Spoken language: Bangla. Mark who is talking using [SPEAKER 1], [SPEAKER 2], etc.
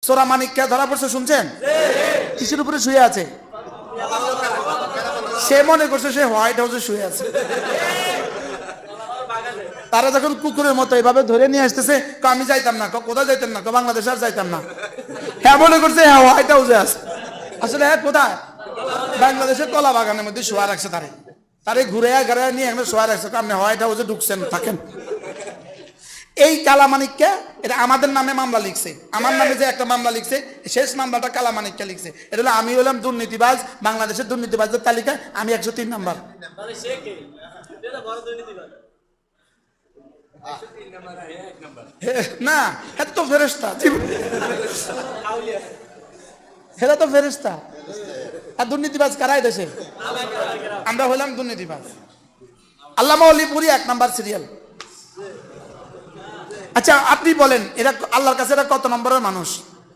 [SPEAKER 1] সোরা মানিককে ধরা পড়ছে শুনছেন? কিসের উপরে শুয়ে আছে? সে মনে করছে সে হোয়াইট হাউসে শুয়ে আছে। তারা যখন কুকুরের মতো এভাবে ধরে নিয়ে আসতেছে, আমি যাইতাম না। কোথায় যাইতাম না? বাংলাদেশ আর যাইতাম না। হ্যাঁ মনে করছে হ্যাঁ হোয়াইট হাউসে আছে, আসলে হ্যাঁ কোথায়? বাংলাদেশের কলা বাগানের মধ্যে শোয়া রাখছে। তারে ঘুরে ঘুরে নিয়ে এখানে শোয়া রাখছে। আপনি হোয়াইট হাউসে ঢুকছেন, থাকেন। এই কালামানিককে এটা আমাদের নামে মামলা লিখছে, আমার নামে যে একটা মামলা লিখছে, শেষ মামলাটা কালামানিককে লিখছে। এটা হলো আমি হলাম দুর্নীতিবাজ, বাংলাদেশের দুর্নীতিবাজদের তালিকায় আমি 103 নাম্বার। না এত তো ফেরেশতা, হেরা তো ফেরেশতা। আর দুর্নীতিবাজ কারাই দেশে? আমরা হলাম দুর্নীতিবাজ। আল্লামা অলিপুরি 1 নাম্বার সিরিয়াল। আচ্ছা আপনি বলেন, এরা আল্লাহর কাছে এরা কত নম্বরের মানুষ?